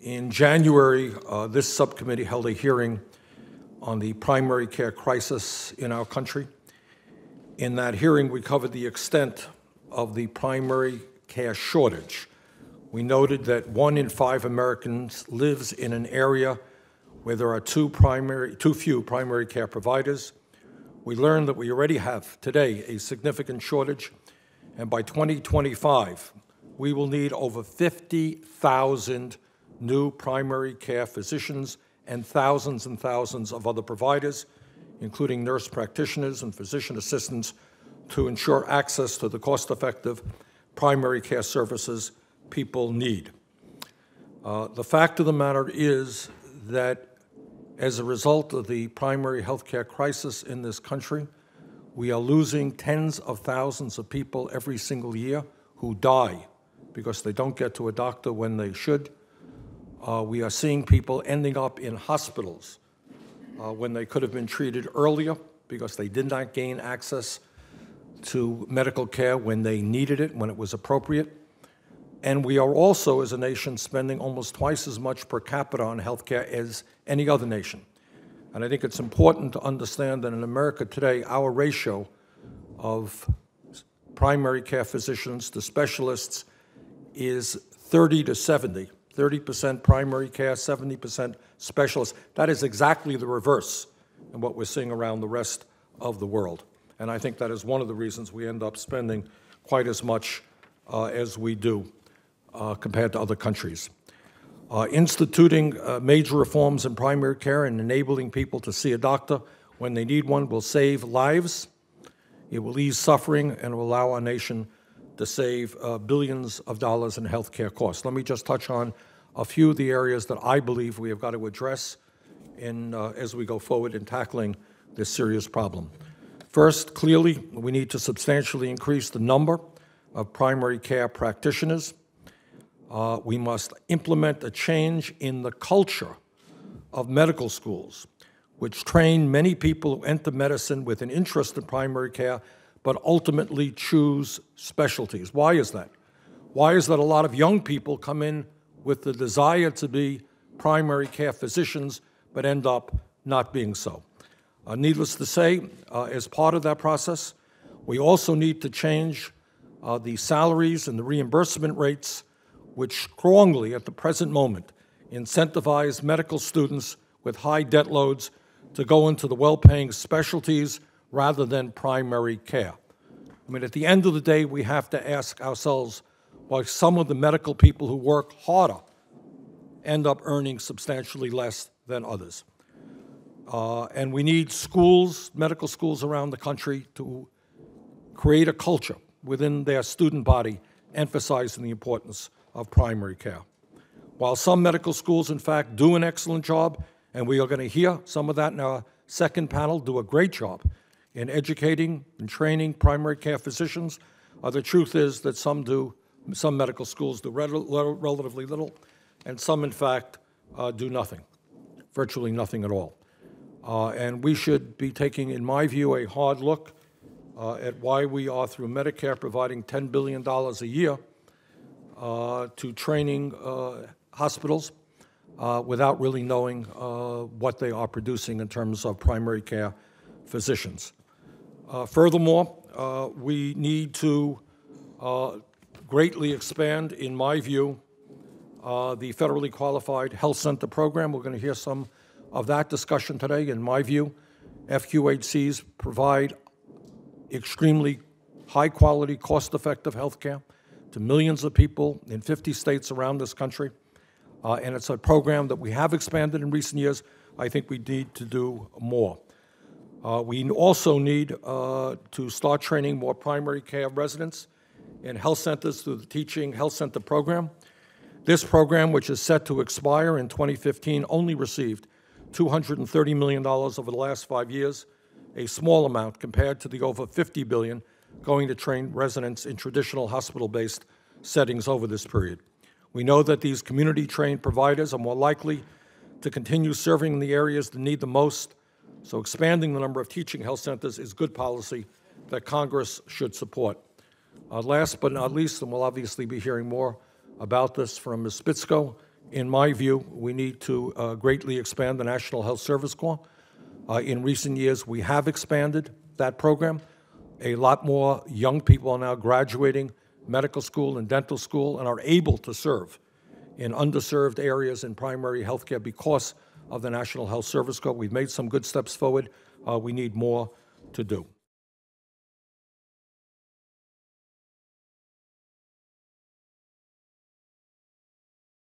In January, this subcommittee held a hearing on the primary care crisis in our country. In that hearing, we covered the extent of the primary care shortage. We noted that 1 in 5 Americans lives in an area where there are too few primary care providers. We learned that we already have today a significant shortage, and by 2025, we will need over 50,000 new primary care physicians and thousands of other providers, including nurse practitioners and physician assistants, to ensure access to the cost-effective primary care services people need. The fact of the matter is that as a result of the primary health care crisis in this country, we are losing tens of thousands of people every single year who die because they don't get to a doctor when they should. We are seeing people ending up in hospitals when they could have been treated earlier because they did not gain access to medical care when they needed it, when it was appropriate. And we are also, as a nation, spending almost twice as much per capita on health care as any other nation. And I think it's important to understand that in America today, our ratio of primary care physicians to specialists is 30 to 70. 30% primary care, 70% specialists. That is exactly the reverse of what we're seeing around the rest of the world. And I think that is one of the reasons we end up spending quite as much as we do compared to other countries. Instituting major reforms in primary care and enabling people to see a doctor when they need one will save lives. It will ease suffering and will allow our nation to save billions of dollars in health care costs. Let me just touch on a few of the areas that I believe we have got to address as we go forward in tackling this serious problem. First, clearly, we need to substantially increase the number of primary care practitioners. We must implement a change in the culture of medical schools, which train many people who enter medicine with an interest in primary care but ultimately choose specialties. Why is that? Why is that a lot of young people come in with the desire to be primary care physicians but end up not being so? Needless to say, as part of that process, we also need to change the salaries and the reimbursement rates, which strongly, at the present moment, incentivize medical students with high debt loads to go into the well-paying specialties rather than primary care. I mean, at the end of the day, we have to ask ourselves why some of the medical people who work harder end up earning substantially less than others. And we need schools, medical schools around the country, to create a culture within their student body emphasizing the importance of primary care. While some medical schools, in fact, do an excellent job, and we are going to hear some of that in our second panel, do a great job in educating and training primary care physicians, the truth is that some medical schools do relatively little, and some, in fact, do nothing, virtually nothing at all. And we should be taking, in my view, a hard look at why we are, through Medicare, providing $10 billion a year to training hospitals without really knowing what they are producing in terms of primary care physicians. Furthermore, we need to greatly expand, in my view, the federally qualified health center program. We're going to hear some of that discussion today. In my view, FQHCs provide extremely high-quality, cost-effective health care to millions of people in 50 states around this country. And it's a program that we have expanded in recent years. I think we need to do more. We also need to start training more primary care residents in health centers through the Teaching Health Center program. This program, which is set to expire in 2015, only received $230 million over the last 5 years, a small amount compared to the over $50 billion going to train residents in traditional hospital-based settings over this period. We know that these community-trained providers are more likely to continue serving in the areas that need the most, so expanding the number of teaching health centers is good policy that Congress should support. Last but not least, and we'll obviously be hearing more about this from Ms. Spitzko In my view, we need to greatly expand the National Health Service Corps. In recent years, we have expanded that program. A lot more young people are now graduating medical school and dental school and are able to serve in underserved areas in primary health care because of the National Health Service Corps. We've made some good steps forward. We need more to do.